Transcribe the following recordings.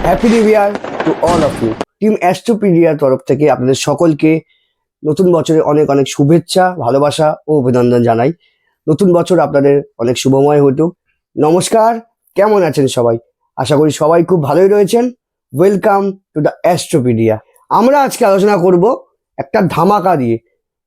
Happy new year to all of you. Team অ্যাস্ট্রোপিডিয়ার তরফ থেকে আপনাদের সকলকে নতুন বছরে অনেক অনেক শুভেচ্ছা, ভালোবাসা ও অভিনন্দন জানাই। নতুন বছর আপনাদের অনেক শুভময় হতুক। নমস্কার, কেমন আছেন সবাই? আশা করি সবাই খুব ভালোই রয়েছেন। Welcome to the Astropedia. আমরা আজকে আলোচনা করব একটা ধামাকা দিয়ে।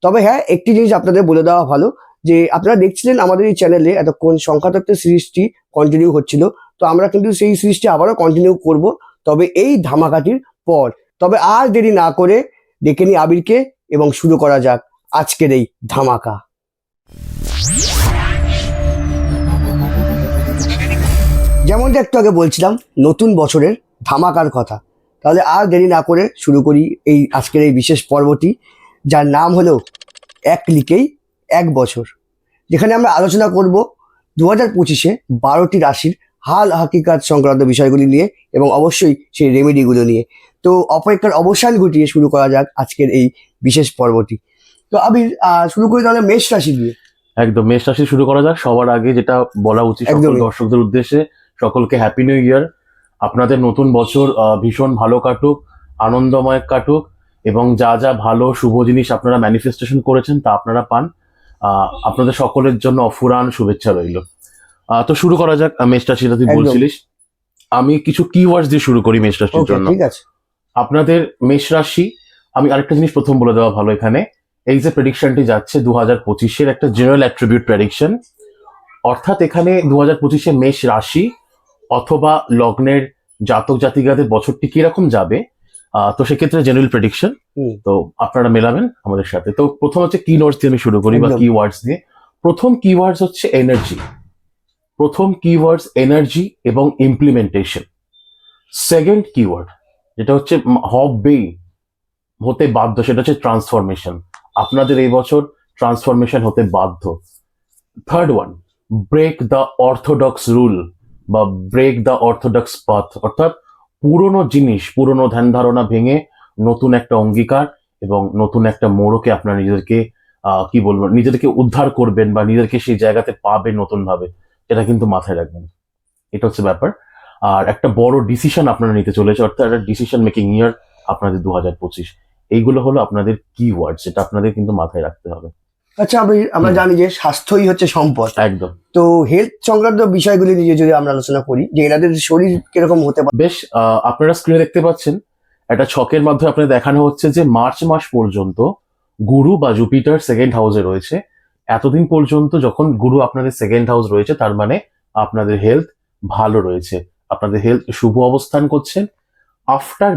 তবে হ্যাঁ, একটি জিনিস আপনাদের বলে দেওয়া ভালো যে আপনারা দেখছিলেন আমাদের এই চ্যানেলে এতক্ষণ সংখ্যাতত্ত্বের সিরিজটি কন্টিনিউ হচ্ছিল। তো আমরা কিন্তু সেই সিরিজটি আবারও কন্টিনিউ করব, তবে এই ধামাকাটির পর। তবে আর দেরি না করে ডেকে নিই আবিরকে এবং শুরু করা যাক আজকের এই ধামাকা। যেমনটা একটু আগে বলছিলাম, নতুন বছরের ধামাকার কথা। তাহলে আর দেরি না করে শুরু করি এই আজকের এই বিশেষ পর্বটি, যার নাম হলো এক ক্লিকেই এক বছর, যেখানে আমরা আলোচনা করব 2025-এ 12টি রাশির হাল হাকিকাত সংক্রান্ত বিষয়গুলি নিয়ে এবং অবশ্যই সেই রেমেডিগুলো নিয়ে। তো অপেক্ষার অবসান ঘটিয়ে শুরু করা যাক আজকের এই বিশেষ পর্বটি। তো আমি শুরু করি তাহলে মেষ রাশি দিয়ে। একদম মেষ রাশি শুরু করা যাক। সবার আগে যেটা বলা উচিত সকল একদমই। দর্শকদের উদ্দেশ্যে, সকলকে হ্যাপি নিউ ইয়ার। আপনাদের নতুন বছর ভীষণ ভালো কাটুক, আনন্দময় কাটুক, এবং যা যা ভালো শুভ জিনিস আপনারা ম্যানিফেস্টেশন করেছেন তা আপনারা পান। আপনাদের সকলের জন্য অফুরান শুভেচ্ছা রইল। তো শুরু করা যাক। মেষ রাশিটা তুই একদম। বলছিলিস, আমি কিছু কিওয়ার্ডস দিয়ে শুরু করি মেষ রাশির ওকে, জন্য। ঠিক আছে। আপনাদের মেষ রাশি, আমি আরেকটা জিনিস প্রথম বলে দেওয়া ভালো এখানে, এই যে প্রেডিকশনটি যাচ্ছে 2025-এর একটা জেনারেল অ্যাট্রিবিউট প্রেডিকশন, অর্থাৎ এখানে 2025-এ মেষ রাশি অথবা লগ্নের জাতক জাতিকাদের বছরটি কিরকম যাবে, তো সেক্ষেত্রে জেনারেল প্রেডিকশন। তো আপনারা মেলাবেন আমাদের সাথে। তো প্রথম হচ্ছে কিওয়ার্ডস দিয়ে আমি শুরু করি, বা একদম। কিওয়ার্ডস দিয়ে। প্রথম কিওয়ার্ডস হচ্ছে এনার্জি। প্রথম কিওয়ার্ডস এনার্জি এবং ইমপ্লিমেন্টেশন। সেকেন্ড কিওয়ার্ড যেটা হচ্ছে হতে বাধ্য, সেটা হচ্ছে ট্রান্সফরমেশন। আপনাদের এই বছর ট্রান্সফরমেশন হতে বাধ্য। Third one, break the orthodox rule বা ব্রেক দ্য অর্থোডক্স পাথ, অর্থাৎ পুরনো জিনিস, পুরনো ধ্যান ধারণা ভেঙে নতুন একটা অঙ্গীকার এবং নতুন একটা মোড়কে আপনারা নিজেদেরকে কি বলবো, নিজেদেরকে উদ্ধার করবেন বা নিজেদেরকে সেই জায়গাতে পাবেন নতুন ভাবে, এটা কিন্তু মাথায় রাখবেন। এটা হচ্ছে ব্যাপার। আর একটা বড় ডিসিশন আপনারা নিতে চলেছে, অর্থাৎ একটা ডিসিশন মেকিং ইয়ার আপনাদের 2025। এইগুলো হলো আপনাদের কিওয়ার্ড, যেটা আপনাদের কিন্তু মাথায় রাখতে হবে। আচ্ছা, আমরা জানি যে স্বাস্থ্যই হচ্ছে সম্পদ। একদম। তো হেলথ সংক্রান্ত বিষয়গুলি নিয়ে যদি আমরা আলোচনা করি, যে এনাদের শরীর কিরকম হতে পারে। বেশ, আপনারা স্ক্রিনে দেখতে পাচ্ছেন একটা ছকের মাধ্যমে আপনাদের দেখানো হচ্ছে যে মার্চ মাস পর্যন্ত গুরু বা জুপিটার সেকেন্ড হাউসে রয়েছে। এতদিন পর্যন্ত যখন গুরু আপনাদের সেকেন্ড হাউস রয়েছে, তার মানে আপনাদের হেলথ ভালো রয়েছে, আপনাদের হেলথ শুভ অবস্থান করছেন। আফটার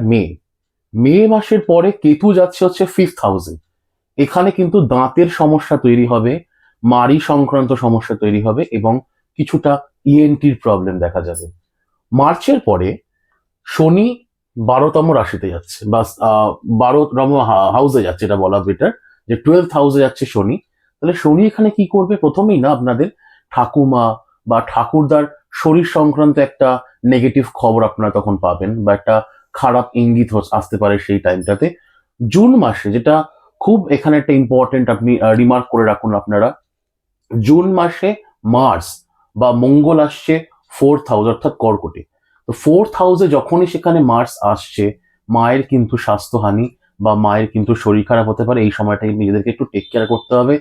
মে মাসের পরে কেতু যাচ্ছে হচ্ছে ফিফথ হাউসে। এখানে কিন্তু দাঁতের সমস্যা তৈরি হবে, মাড়ি সংক্রান্ত সমস্যা তৈরি হবে এবং কিছুটা ইএনটির প্রবলেম দেখা যাবে। মার্চের পরে শনি 12তম রাশিতে যাচ্ছে, বা 12তম হাউসে যাচ্ছে, এটা বলা বেটার, যে 12th হাউসে যাচ্ছে শনি। তাহলে শনি এখানে কি করবে? প্রথমেই না আপনাদের ঠাকুমা বা ঠাকুরদার শরীর সংক্রান্ত একটা নেগেটিভ খবর আপনারা তখন পাবেন, বা একটা খারাপ ইঙ্গিত আসতে পারে সেই টাইমটাতে। জুন মাসে, যেটা খুব এখানে একটা ইম্পর্টেন্ট, আপনি রিমার্ক করে রাখুন আপনারা, জুন মাসে মার্স বা মঙ্গল আসছে ফোর্থ হাউস অর্থাৎ কর্কটে। তো ফোর্থ হাউসে যখনই সেখানে মার্স আসছে, মায়ের কিন্তু স্বাস্থ্যহানি বা মায়ের কিন্তু শরীর খারাপ হতে পারে। এই সময়টাই নিজেদেরকে একটু টেক কেয়ার করতে হবে।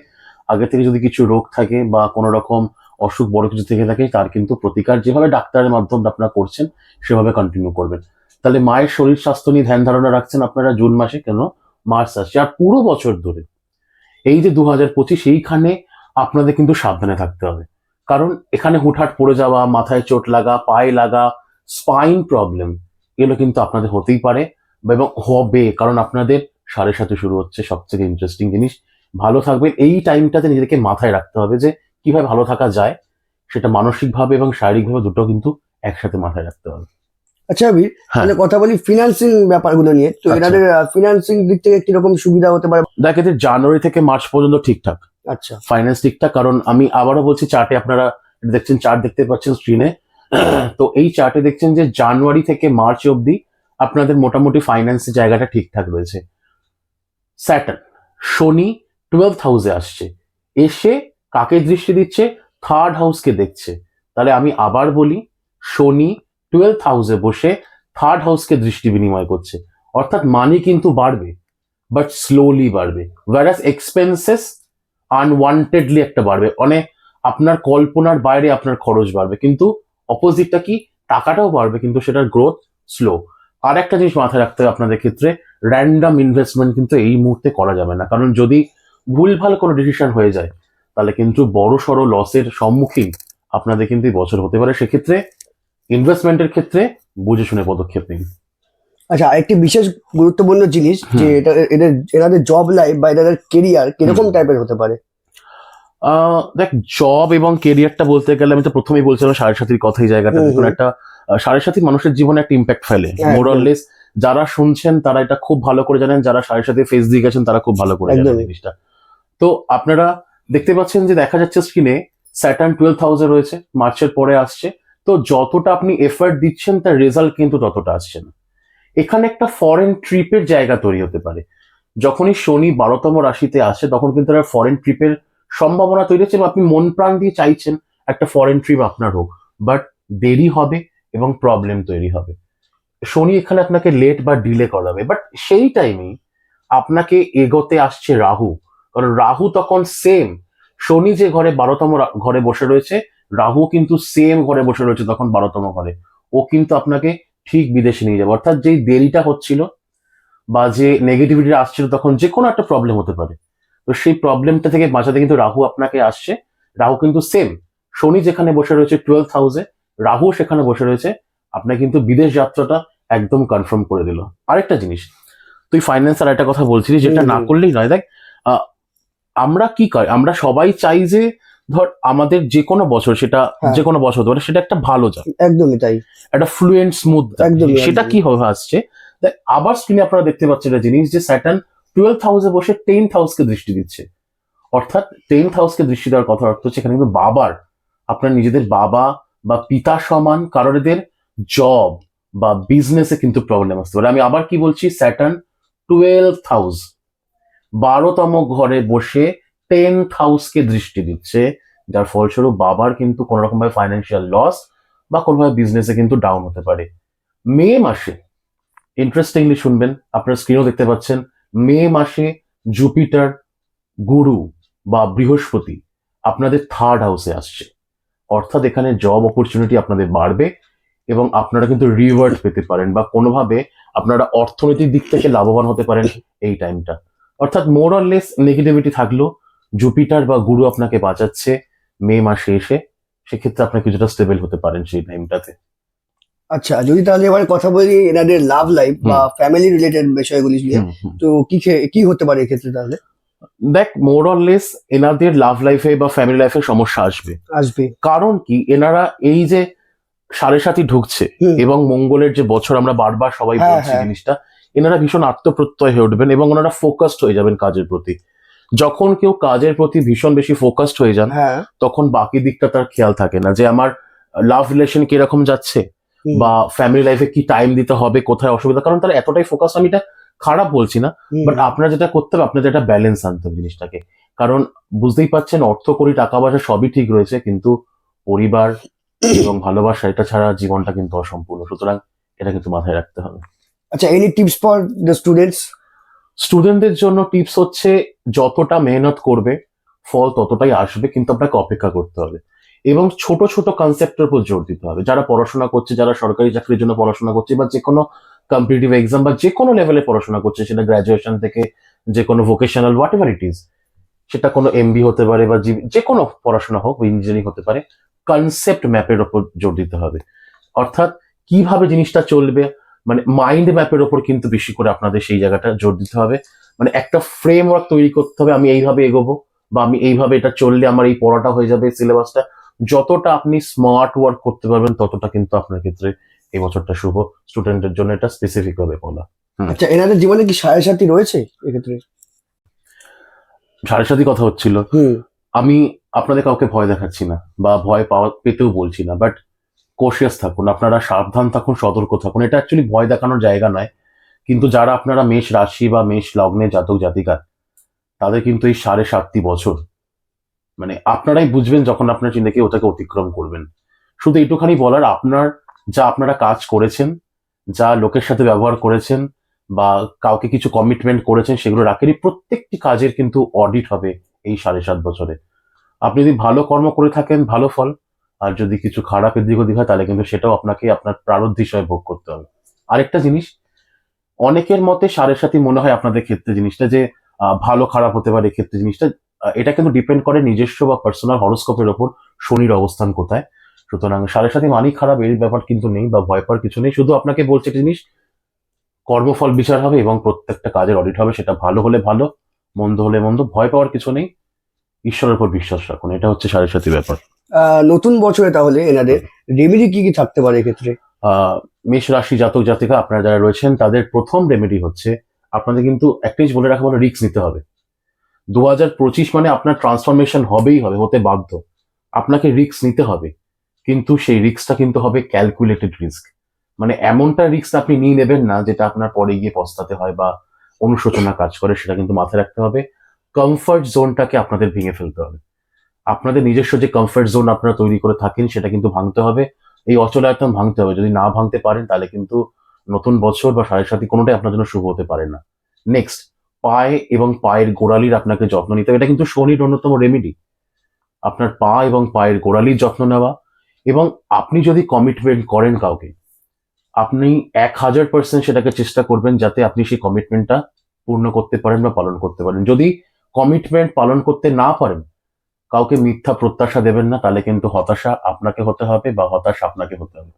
আগে থেকে যদি কিছু রোগ থাকে বা কোনো রকম অসুখ বড় কিছু থেকে থাকে, তার কিন্তু প্রতিকার যেভাবে ডাক্তারের মাধ্যমে আপনারা করছেন সেভাবে কন্টিনিউ করবেন। তাহলে মায়ের শরীর স্বাস্থ্য নিয়ে ধ্যান ধারণা রাখছেন আপনারা জুন মাসে, কেন মার্চ আসছে। আর পুরো বছর ধরে এই যে 2025, এইখানে আপনাদের কিন্তু সাবধানে থাকতে হবে, কারণ এখানে হুটহাট পড়ে যাওয়া, মাথায় চোট লাগা, পায়ে লাগা, স্পাইন প্রবলেম, এগুলো কিন্তু আপনাদের হতেই পারে এবং হবে, কারণ আপনাদের 7.5 শুরু হচ্ছে। সবথেকে ইন্টারেস্টিং জিনিস, ভালো থাকবেন। এই টাইমটাতে নিজেকে মাথায় রাখতে হবে যে কিভাবে ভালো থাকা যায়, সেটা মানসিকভাবে এবং শারীরিকভাবে দুটো কিন্তু একসাথে মাথায় রাখতে হবে। আচ্ছা আবির, তাহলে কথা বলি ফিনান্সিং ব্যাপারগুলো নিয়ে। তো এনাদের ফিনান্সিং দিক থেকে কিরকম সুবিধা হতে পারে? দেখ, এদের জানুয়ারি থেকে মার্চ পর্যন্ত ঠিকঠাক, আচ্ছা। ফাইন্যান্স ঠিকঠাক। কারণ আমি আবারও বলছি, চার্টে আপনারা দেখছেন, চার্ট দেখতে পাচ্ছেন স্ক্রিনে। তো এই চার্টে দেখছেন যে জানুয়ারি থেকে মার্চ অবধি আপনাদের মোটামুটি ফাইন্যান্সের জায়গাটা ঠিকঠাক রয়েছে। স্যাটার্ন, শনি 12th হাউসে আসছে, এসে কাকে দৃষ্টি দিচ্ছে? থার্ড হাউসকে দেখছে। তাহলে আমি আবার বলি, শনি 12th হাউসে বসে থার্ড হাউসকে দৃষ্টি বিনিময় করছে, অর্থাৎ মানি কিন্তু বাড়বে বাট স্লোলি বাড়বে, ওয়ারাস এক্সপেন্সেস আনওয়ান্টেডলি একটা বাড়বে, মানে আপনার কল্পনার বাইরে আপনার খরচ বাড়বে, কিন্তু অপোজিটটা কি, টাকাটাও বাড়বে কিন্তু সেটার গ্রোথ স্লো। আর একটা জিনিস মাথায় রাখতে হবে আপনাদের ক্ষেত্রে, র্যান্ডম ইনভেস্টমেন্ট কিন্তু এই মুহূর্তে করা যাবে না, কারণ যদি ভুলভাল কোনো ডিসিশন হয়ে যায় তাহলে কিন্তু বড় সড়ো লসের সম্মুখীন আপনাদের কিন্তু এই বছর হতে পারে। সেক্ষেত্রে ইনভেস্টমেন্টের ক্ষেত্রে বুঝে শুনে পদক্ষেপ নিন। আচ্ছা, আরেকটি বিশেষ গুরুত্বপূর্ণ জিনিস যে এনাদের জব লাইফ বা এনাদের কেরিয়ার কিরকম টাইপের হতে পারে? দেখ, জব এবং কেরিয়ারটা বলতে গেলে আমি তো প্রথমেই বলছিলাম সাড়ে সাতির কথা, এই জায়গাটা দেখুন একটা সাড়ে সাতি মানুষের জীবনে একটা ইম্প্যাক্ট ফেলে মোরাললেস। যারা শুনছেন তারা এটা খুব ভালো করে জানেন, যারা সাড়ে সাথে ফেস দিয়ে গেছেন তারা খুব ভালো করে জানেন জিনিসটা। তো আপনারা দেখতে পাচ্ছেন যে দেখা যাচ্ছে স্ক্রিনে স্যাটার্ন 12th হাউসে রয়েছে, মার্চের পরে আসছে। তো যতটা আপনি এফার্ট দিচ্ছেন তার রেজাল্ট কিন্তু ততটা আসছে না। এখানে একটা ফরেন ট্রিপের জায়গা তৈরি হতে পারে। যখনই শনি 12তম রাশিতে আসে তখন কিন্তু একটা ফরেন ট্রিপের সম্ভাবনা তৈরি হচ্ছে, এবং আপনি মন প্রাণ দিয়ে চাইছেন একটা ফরেন ট্রিপ আপনার হোক, বাট দেরি হবে এবং প্রবলেম তৈরি হবে। শনি এখানে আপনাকে লেট বা ডিলে করাবে, বাট সেই টাইমেই আপনাকে এগোতে আসছে রাহু, কারণ রাহু তখন সেম, শনি যে ঘরে 12তম ঘরে বসে রয়েছে, রাহু কিন্তু সেম ঘরে বসে রয়েছে তখন 12তম ঘরে। ও কিন্তু আপনাকে ঠিক বিদেশে নিয়ে যাবে, অর্থাৎ যেই দেরিটা হচ্ছিল বা যে নেগেটিভিটি আসছিল তখন যে কোনো একটা প্রবলেম হতে পারে, তো সেই প্রবলেমটা থেকে বাঁচাতে কিন্তু রাহু আপনাকে আসছে। রাহু কিন্তু সেম, শনি যেখানে বসে রয়েছে 12th হাউসে, রাহু সেখানে বসে রয়েছে, আপনার কিন্তু বিদেশ যাত্রাটা একদম কনফার্ম করে দিল। আরেকটা জিনিস, তুই ফাইন্যান্স আর একটা কথা বলছিলি, যেটা না করলেই নয়। দেখ, আমরা কি করি, আমরা সবাই চাই যে ধর আমাদের যে কোনো বছর, সেটা যে কোনো বছর হতে পারে, সেটা একটা ভালো যায়, একদমই তাই, একটা ফ্লুয়েন্ট স্মুথ। সেটা কি হবে আসছে, দেখ আবার স্ক্রিনে আপনারা দেখতে পাচ্ছেন একটা জিনিস, যে স্যাটার্ন 12th হাউসে বসে 10th হাউসকে দৃষ্টি দিচ্ছে, অর্থাৎ 10th হাউসকে দৃষ্টি দেওয়ার কথা অর্থ হচ্ছে এখানে কিন্তু বাবার, আপনার নিজেদের বাবা বা পিতা সমান কারোরদের জব বা বিজনেসে কিন্তু প্রবলেম আসতে পারে। আমি আবার কি বলছি, স্যাটার্ন 12th হাউস 12তম ঘরে বসে 10th হাউসকে দৃষ্টি দিচ্ছে, যার ফলস্বরূপ বাবার কিন্তু কোন রকম ভাবে ফাইন্যান্সিয়াল লস বা কোনোভাবে বিজনেসে কিন্তু ডাউন হতে পারে। মে মাসে ইন্টারেস্টিংলি শুনবেন, আপনার স্ক্রিনও দেখতে পাচ্ছেন, মে মাসে জুপিটার, গুরু বা বৃহস্পতি আপনাদের থার্ড হাউসে আসছে, অর্থাৎ এখানে জব অপরচুনিটি আপনাদের বাড়বে এবং আপনারা কিন্তু রিওয়ার্ড পেতে পারেন বা কোনোভাবে আপনারা অর্থনৈতিক দিক থেকে লাভবান হতে পারেন এই টাইমটা। অর্থাৎ মোর অর লেস নেগেটিভিটি থাকলো, জুপিটার বা গুরু আপনাকে বাঁচাচ্ছে মে মাসে এসে, সেক্ষেত্রে আপনি কিছুটা স্টেবল হতে পারেন সেই টাইমটাতে। আচ্ছা, যদি তাহলে এবার কথা বলি এনাদের লাভ লাইফ বা ফ্যামিলি রিলেটেড বিষয়গুলি নিয়ে, তো কি হতে পারে এক্ষেত্রে তাহলে? দেখ, মোর অর লেস এনাদের লাভ লাইফে বা ফ্যামিলি লাইফে সমস্যা আসবে। কারণ কি, এনারা এই যে সাড়ে সাথী ঢুকছে এবং মঙ্গলের যে বছর আমরা বারবার সবাই বলছি জিনিসটা, এনারা ভীষণ আত্মপ্রত্যয় হয়ে উঠবেন এবং ওনারা ফোকাসড হয়ে যাবেন কাজের প্রতি। যখন কেউ কাজের প্রতি ভীষণ বেশি ফোকাসড হয়ে যান, তখন বাকি দিকটা তার খেয়াল থাকে না, যে আমার লাভ রিলেশন কিরকম যাচ্ছে বা ফ্যামিলি লাইফে কি টাইম দিতে হবে, কোথায় অসুবিধা, কারণ তারা এতটাই ফোকাস। আমি এটা খারাপ বলছি না, বাট আপনার যেটা করতে হবে, আপনার যেটা ব্যালেন্স আনতে হবে জিনিসটাকে, কারণ বুঝতেই পারছেন অর্থ করি টাকা পয়সা সবই ঠিক রয়েছে, কিন্তু পরিবার এবং ভালোবাসা এটা ছাড়া জীবনটা কিন্তু অসম্পূর্ণ, সুতরাং এটা কিন্তু মাথায় রাখতে হবে। আচ্ছা, any tips for the students? স্টুডেন্টদের জন্য টিপস হচ্ছে, যতটা মেহনত করবে ফল ততটাই আসবে, কিন্তু আপনাকে অপেক্ষা করতে হবে এবং ছোট ছোট কনসেপ্টের উপর জোর দিতে হবে। যারা পড়াশোনা করছে, যারা সরকারি চাকরির জন্য পড়াশোনা করছে বা যে কোনো কম্পিটিটিভ এক্সাম বা যে কোনো লেভেলে পড়াশোনা করছে, সেটা গ্রাজুয়েশন থেকে যে কোনো vocational what ever it is, সেটা কোনো এমবি হতে পারে বা যে কোনো পড়াশোনা হোক বা ইঞ্জিনিয়ারিং হতে পারে, কনসেপ্ট ম্যাপের ওপর জোর দিতে হবে। অর্থাৎ কিভাবে জিনিসটা চলবে, মানে মাইন্ড ম্যাপের ওপর কিন্তু বেশি করে আপনাদের সেই জায়গাটা জোর দিতে হবে। মানে একটা ফ্রেমওয়ার্ক তৈরি করতে হবে, আমি এইভাবে এগোবো বা আমি এইভাবে এটা চললে আমার এই পড়াটা হয়ে যাবে, সিলেবাসটা। যতটা আপনি স্মার্ট ওয়ার্ক করতে পারবেন ততটা কিন্তু আপনার ক্ষেত্রে এই বছরটা শুভ। স্টুডেন্টের জন্য এটা স্পেসিফিক ভাবে বলা। আচ্ছা, এনাদের জীবনে কি সাড়ে সাথী রয়েছে এক্ষেত্রে? সাড়ে সাথী কথা হচ্ছিল, আমি আপনাদের কাউকে ভয় দেখাচ্ছি না বা ভয় পেতেও বলছি না, বাট কশিয়াস থাকুন, আপনারা সাবধান থাকুন, সতর্ক থাকুন। এটা অ্যাকচুয়ালি ভয় দেখানোর জায়গা নয়, কিন্তু যারা আপনারা মেষ রাশি বা মেষ লগ্নে জাতক জাতিকা, তাদের কিন্তু এই 7.5 বছর মানে আপনারাই বুঝবেন যখন আপনার চিন্তাকে ওটাকে অতিক্রম করবেন। শুধু এইটুখানি বলার, আপনারা কাজ করেছেন যা লোকের সাথে ব্যবহার করেছেন বা কাউকে কিছু কমিটমেন্ট করেছেন সেগুলো রাখেনি, প্রত্যেকটি কাজের কিন্তু অডিট হবে এই 7.5 বছরে। আপনি যদি ভালো কর্ম করে থাকেন ভালো ফল, আর যদি কিছু খারাপ এদিক ওদিক হয় তাহলে কিন্তু সেটাও আপনাকে আপনার প্রারব্ধ হিসাবে ভোগ করতে হবে। আরেকটা জিনিস, অনেকের মতে 7.5 মনে হয় আপনাদের ক্ষেত্রে জিনিসটা যে ভালো খারাপ হতে পারে, এক্ষেত্রে জিনিসটা এটা কিন্তু ডিপেন্ড করে নিজস্ব বা পার্সোনাল হরোস্কোপের ওপর শনির অবস্থান কোথায়। সুতরাং 7.5 মানেই খারাপ এই ব্যাপার কিন্তু নেই, বা ভয় পাওয়ার কিছু নেই। শুধু আপনাকে বলছে একটা জিনিস, কর্মফল বিচার হবে এবং প্রত্যেকটা কাজের অডিট হবে, সেটা ভালো হলে ভালো, মন্দ হলে মন্দ। ভয় পাওয়ার কিছু নেই, ঈশ্বরের উপর বিশ্বাস রাখুন, এটা হচ্ছে 7.5 ব্যাপার। নতুন বছরে তাহলে এনাদের রেমেডি কি কি থাকতে পারে এক্ষেত্রে? মেষ রাশি জাতক জাতিকা আপনারা যারা রয়েছেন তাদের প্রথম রেমেডি হচ্ছে, আপনাদের কিন্তু একটা জিনিস বলে রাখা ভালো, রিস্ক নিতে হবে। 2025 মানে আপনার ট্রান্সফরমেশন হবেই হবে, হতে বাধ্য। আপনাকে রিস্ক নিতে হবে, কিন্তু সেই রিস্কটা কিন্তু হবে ক্যালকুলেটেড রিস্ক। মানে এমনটা রিস্ক আপনি নিয়ে নেবেন না যেটা আপনার পরে গিয়ে পস্তাতে হয় বা অনুশোচনা কাজ করে, সেটা কিন্তু মাথায় রাখতে হবে। কমফর্ট জোনটাকে আপনাদের ভেঙে ফেলতে হবে। আপনাদের নিজস্ব যে কমফর্ট জোন আপনারা তৈরি করে থাকেন সেটা কিন্তু ভাঙতে হবে, এই অচলায়তন ভাঙতে হবে। যদি না ভাঙতে পারেন তাহলে কিন্তু নতুন বছর বা 7.5 কোনোটাই আপনার জন্য শুভ হতে পারে না। নেক্সট, পায়ে এবং পায়ের গোড়ালির আপনাকে যত্ন নিতে হবে, এটা কিন্তু শনির অন্যতম রেমেডি। আপনার পা এবং পায়ের গোড়ালির যত্ন নেওয়া, এবং আপনি যদি কমিটমেন্ট করেন কাউকে, আপনি 1000% সেটাকে চেষ্টা করবেন যাতে আপনি সেই কমিটমেন্টটা পূর্ণ করতে পারেন বা পালন করতে পারেন। যদি কমিটমেন্ট পালন করতে না পারেন, কাউকে মিথ্যা প্রত্যাশা দেবেন না, তাহলে কিন্তু হতাশা আপনাকে হতে হবে বা হতাশ আপনাকে হতে হবে।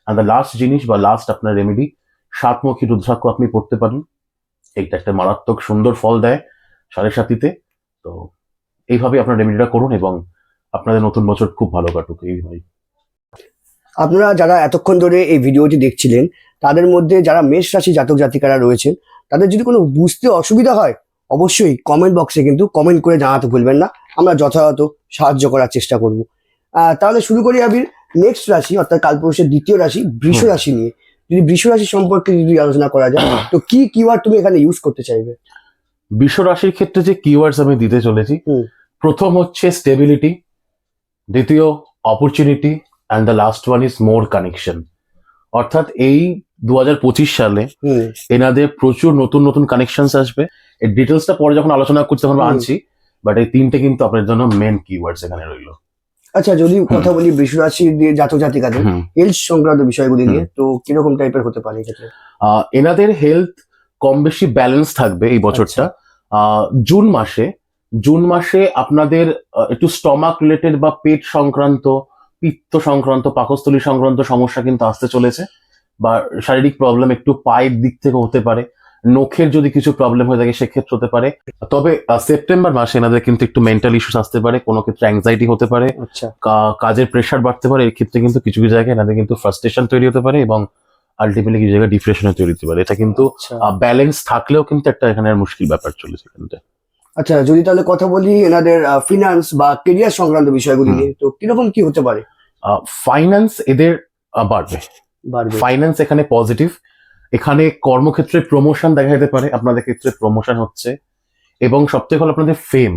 আর দ্য লাস্ট জিনিস বা লাস্ট আপনার রেমেডি, 7মুখী রুদ্রাক্ষ আপনি পড়তে পারেন। এইটা একটা মারাত্মক সুন্দর ফল দেয় 7.5-তে। তো এইভাবে আপনার রেমেডিটা করুন এবং আপনাদের নতুন বছর খুব ভালো কাটুক এইভাবে। আপনারা যারা এতক্ষণ ধরে এই ভিডিওটি দেখছিলেন, তাদের মধ্যে যারা মেষ রাশি জাতক জাতিকারা রয়েছেন, তাদের যদি কোনো বুঝতে অসুবিধা হয়, অবশ্যই কমেন্ট বক্সে কিন্তু কমেন্ট করে জানাতে ভুলবেন না। আমরা যথাযথ সাহায্য করার চেষ্টা করব। তাহলে শুরু করি আবির, নেক্সট রাশি অর্থাৎ কালপুরুষের দ্বিতীয় রাশি বৃষ রাশি নিয়ে। যদি বৃষ রাশি সম্পর্কে যদি আলোচনা করা যায়, তো কি কিওয়ার্ড তুমি এখানে ইউজ করতে চাইবে? বৃষ রাশির ক্ষেত্রে যে কিওয়ার্ডস আমি দিতে চলেছি, প্রথম হচ্ছে স্টেবিলিটি, দ্বিতীয় opportunity, and the last one is more connection. অর্থাৎ এই 2025 সালে এনাদের প্রচুর নতুন নতুন কানেকশনস আসবে। এর ডিটেলসটা পরে যখন আলোচনা করছি তখন আনছি, বাট এই তিনটে কিন্তু আপনার জন্য মেন কিওয়ার্ডস এখানে রইলো। আচ্ছা, যদি কথা বলি বৃষ রাশি দিয়ে জাতক জাতিকাদের হেলথ সংক্রান্ত বিষয়গুলি নিয়ে, তো কিরকম টাইপের হতে পারে এক্ষেত্রে? এনাদের হেলথ কম বেশি ব্যালেন্স থাকবে এই বছরটা। জুন মাসে আপনাদের একটু স্টমাক রিলেটেড বা পেট সংক্রান্ত, পিত্ত সংক্রান্ত, পাকস্থলী সংক্রান্ত সমস্যা কিন্তু আসতে চলেছে, বা শারীরিক প্রবলেম একটু পায়ের দিক থেকে হতে পারে। নখের যদি কিছু প্রবলেম হয়ে থাকে সেক্ষেত্রে হতে পারে। তবে সেপ্টেম্বর মাসে এনাদের কিন্তু একটু মেন্টাল ইস্যুস আসতে পারে, কোনো ক্ষেত্রে অ্যাংজাইটি হতে পারে, কাজের প্রেশার বাড়তে পারে। এর ক্ষেত্রে কিন্তু কিছু কিছু জায়গায় এনাদের কিন্তু ফ্রাস্ট্রেশন তৈরি হতে পারে এবং আলটিমেটলি কিছু জায়গায় ডিপ্রেশনে তৈরি হতে পারে। এটা কিন্তু ব্যালেন্স থাকলেও কিন্তু একটা এখানে মুশকিল ব্যাপার চলেছে এখানটা। আচ্ছা, যদি তাহলে কথা বলি এনাদের ফিনান্স বা কেরিয়ার সংক্রান্ত বিষয়গুলি নিয়ে, তো কিরকম কি হতে পারে? ফাইন্যান্স এদের বাড়বে। ফাইন্যান্স এখানে পজিটিভ। এখানে কর্মক্ষেত্রে প্রমোশন দেখা যেতে পারে, আপনাদের ক্ষেত্রে প্রমোশন হচ্ছে। এবং সবথেকে ভালো আপনাদের ফেম,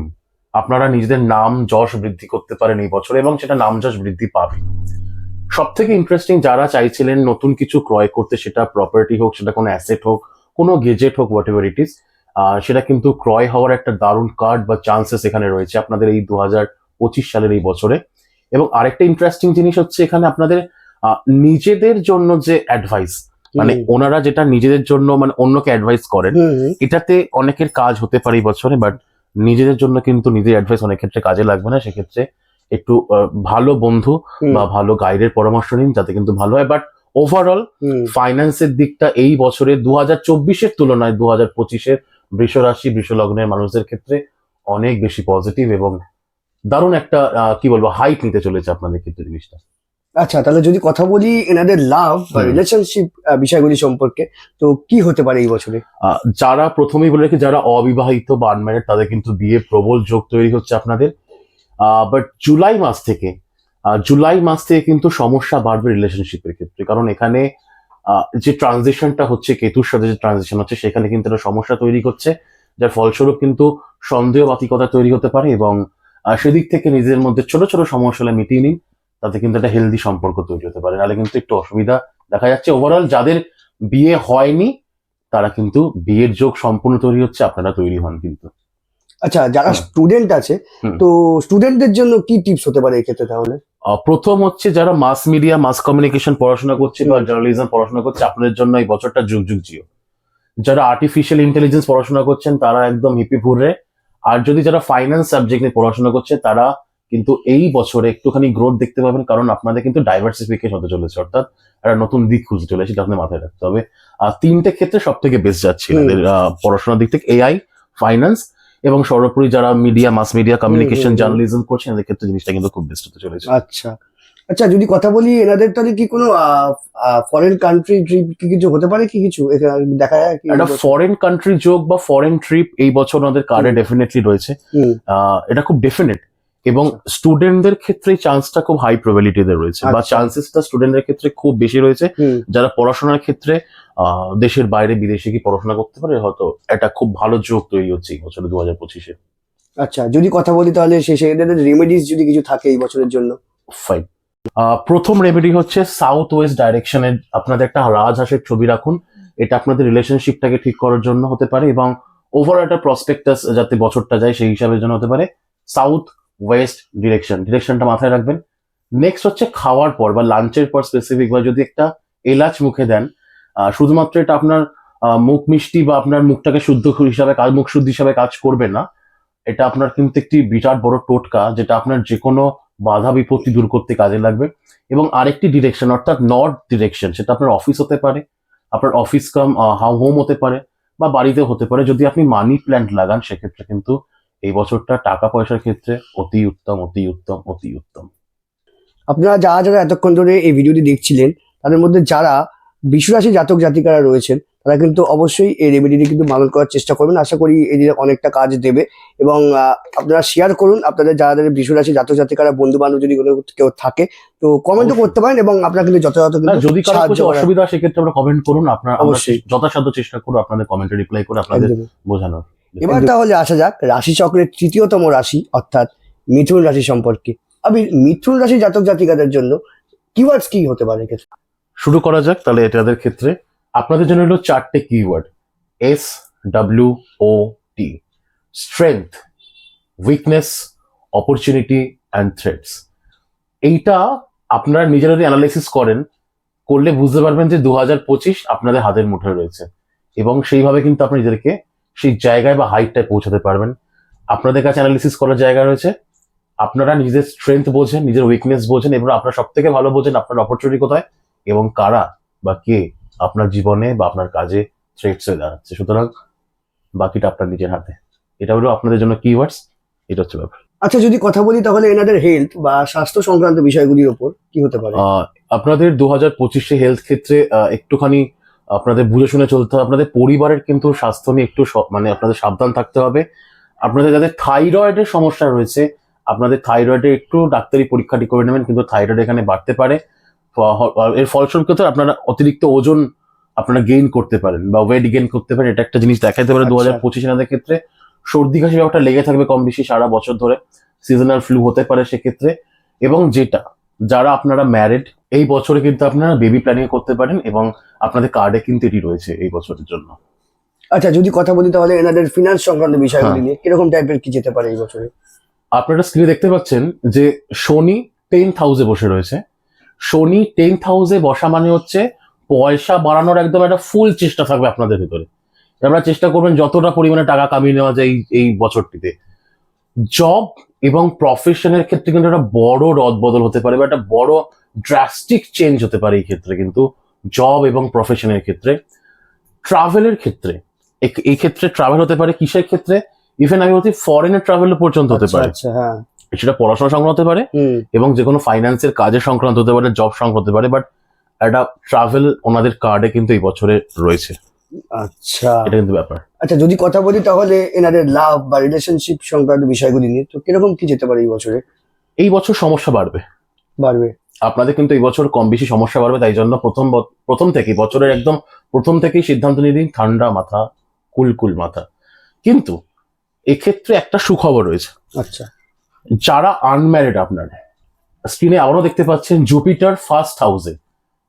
আপনারা নিজেদের নাম যশ বৃদ্ধি করতে পারেন এই বছর, এবং সেটা নাম যশ বৃদ্ধি পাবে। সব থেকে ইন্টারেস্টিং, যারা চাইছিলেন নতুন কিছু ক্রয় করতে, সেটা প্রপার্টি হোক, সেটা কোনো অ্যাসেট হোক, কোনো গেজেট হোক, হোয়াট এভার ইট ইজ, সেটা কিন্তু ক্রয় হওয়ার একটা দারুণ কার্ড বা চান্সেস এখানে রয়েছে আপনাদের এই 2025 সালের এই বছরে। এবং আরেকটা ইন্টারেস্টিং জিনিস হচ্ছে এখানে আপনাদের নিজেদের জন্য যে অ্যাডভাইস, মানে ওনারা যেটা নিজেদের জন্য মানে অন্যকে অ্যাডভাইস করেন, এটাতে অনেকের কাজ হতে পারে এই বছরে। বাট নিজেদের জন্য কিন্তু নিজের অ্যাডভাইস অনেক ক্ষেত্রে কাজে লাগবে না, সেক্ষেত্রে একটু ভালো বন্ধু বা ভালো গাইডের পরামর্শ নিন, যাতে কিন্তু ভালো হয়। বাট ওভারঅল ফাইন্যান্সের দিকটা এই বছরে 2024-এর তুলনায় 2025-এর বৃষ রাশি বৃষ লগ্নের মানুষদের ক্ষেত্রে অনেক বেশি পজিটিভ এবং দারুণ একটা কি বলবো হাইট নিতে চলেছে আপনাদের ক্ষেত্রে জিনিসটা। আচ্ছা, তাহলে যদি কথা বলি এনাদের লাভ বা রিলেশনশিপ বিষয়গুলি সম্পর্কে, তো কি হতে পারে এই বছরে? যারা প্রথমেই বলে রাখি, যারা অবিবাহিত বা আনম্যারিড, তাদের কিন্তু বিয়ে প্রবল যোগ তৈরি হচ্ছে আপনাদের। বাট জুলাই মাস থেকে কিন্তু সমস্যা বাড়বে রিলেশনশিপের ক্ষেত্রে, কারণ এখানে যে ট্রানজিশনটা হচ্ছে, কেতুর সাথে যে ট্রানজিশন হচ্ছে, সেখানে কিন্তু একটা সমস্যা তৈরি করছে, যার ফলস্বরূপ কিন্তু সন্দেহবাতিকতা তৈরি হতে পারে। এবং সেদিক থেকে নিজেদের মধ্যে ছোট ছোট সমস্যা মিটিয়ে নিন, তাতে কিন্তু একটা হেলদি সম্পর্ক তৈরি হতে পারে, নাহলে কিন্তু একটু অসুবিধা দেখা যাচ্ছে। ওভারঅল যাদের বিয়ে হয়নি তারা কিন্তু বিয়ের যোগ সম্পূর্ণ তৈরি হচ্ছে, আপনারা তৈরি হন কিন্তু। আচ্ছা, যারা হুম। স্টুডেন্ট আছে, হুম। তো স্টুডেন্টদের জন্য কি টিপস হতে পারে এই ক্ষেত্রে তাহলে? প্রথম হচ্ছে যারা মাস মিডিয়া মাস কমিউনিকেশন পড়াশোনা করছে বা হুম। জার্নালিজম পড়াশোনা করছে, আপনাদের জন্য এই বছরটা যুগ যুগ জিও। যারা আর্টিফিশিয়াল ইন্টেলিজেন্স পড়াশোনা করছেন তারা একদম হিপি হুররে। আর যদি যারা ফাইন্যান্স সাবজেক্ট নিয়ে পড়াশোনা করছে তারা কিন্তু এই বছরে একটুখানি গ্রোথ দেখতে পাবেন, কারণ আপনাদের কিন্তু ডাইভার্সিফিকেশন হতে চলেছে, অর্থাৎ একটা নতুন দিক খুঁজতে চলেছে, সেটা আপনার মাথায় রাখতে হবে। আর তিনটে ক্ষেত্রে সব থেকে বেস্ট যাচ্ছে এদের পড়াশোনার দিক থেকে, এআই, ফাইন্যান্স এবং সর্বোপরি যারা media mass media communication journalism করছেন এদের ক্ষেত্রে জিনিসটা কিন্তু খুব বেস্ট হতে চলেছে। আচ্ছা আচ্ছা, যদি কথা বলি এনাদের তাহলে কি কোনো ফরেন কান্ট্রি ট্রিপ কি কিছু হতে পারে, কি কিছু এখানে দেখা যায় কি? একটা ফরেন কান্ট্রি যোগ বা ফরেন ট্রিপ এই বছর ওনাদের কার্ডে ডেফিনেটলি রয়েছে। হুম। এটা খুব ডেফিনেট, এবং স্টুডেন্টদের ক্ষেত্রে চান্সটা খুব হাই প্রবাবিলিটিতে রয়েছে, বা আচ্ছা। চান্সেসটা স্টুডেন্টদের ক্ষেত্রে খুব বেশি রয়েছে। হুম। যারা পড়াশোনার ক্ষেত্রে দেশের বাইরে বিদেশে কি পড়াশোনা করতে পারে, হয়তো একটা খুব ভালো যোগ তৈরি হচ্ছে এই বছরে 2025-এ। আচ্ছা, যদি কথা বলি তাহলে সেদের রেমেডিস যদি কিছু থাকে এই বছরের জন্য? ফাইন। প্রথম রেমেডি হচ্ছে সাউথ ওয়েস্ট ডাইরেকশনে আপনাদের একটা রাজহাঁসের ছবি রাখুন। এটা আপনাদের রিলেশনশিপটাকে ঠিক করার জন্য হতে পারে, এবং ওভারঅল একটা প্রসপেক্টাস যাতে বছরটা যায় সেই হিসাবের জন্য হতে পারে। সাউথ ওয়েস্ট ডিরেকশনটা মাথায় রাখবেন। নেক্সট হচ্ছে খাওয়ার পর বা লাঞ্চের পর স্পেসিফিক বা যদি একটা এলাচ মুখে দেন, শুধুমাত্র এটা আপনার মুখ মিষ্টি বা আপনার মুখটাকে শুদ্ধ হিসাবে মুখ শুদ্ধ হিসাবে কাজ করবে না, এটা আপনার কিন্তু একটি বিরাট বড় টোটকা যেটা আপনার যে কোনো বাধা বিপত্তি দূর করতে কাজে লাগবে। এবং আরেকটি ডিরেকশন অর্থাৎ নর্থ ডিরেকশন, সেটা আপনার অফিস হতে পারে, আপনার অফিস কাম হোম হতে পারে, বা বাড়িতেও হতে পারে। যদি আপনি মানি প্ল্যান্ট লাগান সেক্ষেত্রে কিন্তু এই বছরটা টাকা পয়সার ক্ষেত্রে অতি উত্তম, অতি উত্তম, অতি উত্তম। আপনারা যারা যারা এতক্ষণ ধরে এই ভিডিওটি দেখছিলেন, তাদের মধ্যে যারা বিশ্বরাশি জাতক জাতিকারা রয়েছেন তারা কিন্তু অবশ্যই এই রেমেডিটি কিন্তু পালন করার চেষ্টা করবেন। আশা করি এটি অনেকটা কাজ দেবে। এবং আপনারা শেয়ার করুন আপনাদের যারা বিশ্বরাশি জাতক জাতিকারা বন্ধু বান্ধব যদি কোনো কেউ থাকে, তো কমেন্টও করতে পারেন এবং আপনারা কিন্তু যথাযথ কিন্তু যদি কারো সাহায্য কিছু করার- অসুবিধা হয় সেক্ষেত্রে আমরা কমেন্ট করুন, আমরা অবশ্যই। যথাসাধ্য চেষ্টা করবো আপনাদের কমেন্টে রিপ্লাই করে আপনাদের একদমই। বোঝানোর। এবার তাহলে আসা যাক রাশি চক্রের তৃতীয়তম রাশি অর্থাৎ মিথুন রাশি সম্পর্কে। আমি মিথুন রাশি জাতক জাতিকাদের জন্য কিওয়ার্ডস কি হতে পারে এক্ষেত্রে? শুরু করা যাক তাহলে এটাদের ক্ষেত্রে। আপনাদের জন্য হলো 4টে keyword: SWOT, strength, weakness, opportunity and threats. এইটা আপনারা নিজেরা যদি অ্যানালাইসিস করলে বুঝতে পারবেন যে 2025 আপনাদের হাতের মুঠোয় রয়েছে, এবং সেইভাবে কিন্তু আপনি নিজেদেরকে সেই জায়গায় বা হাইটটায় পৌঁছাতে পারবেন। আপনাদের কাছে অ্যানালিসিস করার জায়গা রয়েছে, আপনারা নিজের স্ট্রেংথ বোঝেন, নিজের উইকনেস বোঝেন, এবং আপনারা সব থেকে ভালো বোঝেন আপনার অপরচুনিটি কোথায় এবং কারা বা কে আপনার জীবনে বা আপনার কাজে থ্রেটস হয়ে দাঁড়াচ্ছে। সুতরাং বাকিটা আপনার নিজের হাতে। এটা হলো আপনাদের জন্য কিওয়ার্ডস, এটা হচ্ছে ব্যাপার। আচ্ছা, যদি কথা বলি তাহলে এনাদের হেলথ বা স্বাস্থ্য সংক্রান্ত বিষয়গুলির ওপর কি হতে পারে? আপনাদের 2025-এ হেলথ ক্ষেত্রে একটুখানি আপনাদের বুঝে শুনে চলতে হবে। আপনাদের পরিবারের কিন্তু স্বাস্থ্য নিয়ে একটু মানে আপনাদের সাবধান থাকতে হবে। আপনাদের যাদের থাইরয়েডের সমস্যা রয়েছে, আপনাদের থাইরয়েডে একটু ডাক্তারি পরীক্ষাটি করে নেবেন, কিন্তু থাইরয়েড এখানে বাড়তে পারে। এর ফলস্বরূপ ক্ষেত্রে আপনারা অতিরিক্ত ওজন আপনারা গেইন করতে পারেন বা ওয়েট গেইন করতে পারেন। এটা একটা জিনিস দেখাতে পারে আচ্ছা। 2025 এনাদের ক্ষেত্রে। সর্দি কাশি ব্যাপারটা লেগে থাকবে কম বেশি সারা বছর ধরে, সিজনাল ফ্লু হতে পারে সেক্ষেত্রে। এবং যারা আপনারা ম্যারিড, এই বছরে কিন্তু আপনারা বেবি প্ল্যানিং করতে পারেন, এবং আপনাদের কার্ডে কিন্তু এটি রয়েছে এই বছরের জন্য। আচ্ছা, যদি কথা বলি তাহলে এনাদের ফিনান্স সংক্রান্ত বিষয়গুলি নিয়ে কিরকম টাইপের কি যেতে পারে এই বছরে? আপনারা স্ক্রিনে দেখতে পাচ্ছেন যে শনি 10th হাউসে বসে রয়েছে। শনি 10th হাউসে বসা মানে হচ্ছে পয়সা বাড়ানোর একদম একটা ফুল চেষ্টা থাকবে আপনাদের ভিতরে। আপনারা চেষ্টা করবেন যতটা পরিমাণে টাকা কামিয়ে নেওয়া যায় এই বছরটিতে। জব এবং প্রফেশনের ক্ষেত্রে কিন্তু একটা বড় রদবদল হতে পারে বা একটা বড় ড্রাস্টিক চেঞ্জ হতে পারে এই ক্ষেত্রে, কিন্তু জব এবং প্রফেশনের ক্ষেত্রে। ট্রাভেলের ক্ষেত্রে এই ক্ষেত্রে ট্রাভেল হতে পারে কিসের ক্ষেত্রে, ইভেন আমি বলছি ফরেনের ট্রাভেল পর্যন্ত হতে পারে। আচ্ছা, হ্যাঁ। সেটা পড়াশোনা সংক্রান্ত হতে পারে এবং যে কোনো ফাইন্যান্সের কাজের সংক্রান্ত হতে পারে, জব সংক্রান্ত হতে পারে, বাট একটা ট্রাভেল ওনাদের কার্ডে কিন্তু এই বছরে রয়েছে। আচ্ছা, এটা কিন্তু ব্যাপার। আচ্ছা, যদি কথা বলি তাহলে এনাদের লাভ বা রিলেশনশিপ সংক্রান্ত বিষয়গুলি নিয়ে তো কিরকম কি যেতে পারে এই বছরে? এই বছর সমস্যা বাড়বে। আপনাদের কিন্তু এই বছর কম বেশি সমস্যা বাড়বে, তাই জন্য প্রথম থেকেই বছরের একদম প্রথম থেকেই সিদ্ধান্ত নিয়ে দিন ঠান্ডা মাথা, কুলকুল মাথা। কিন্তু এক্ষেত্রে একটা সুখবর রয়েছে। আচ্ছা। যারা আনম্যারিড, আপনারা স্ক্রিনে আবারও দেখতে পাচ্ছেন জুপিটার ফার্স্ট হাউসে।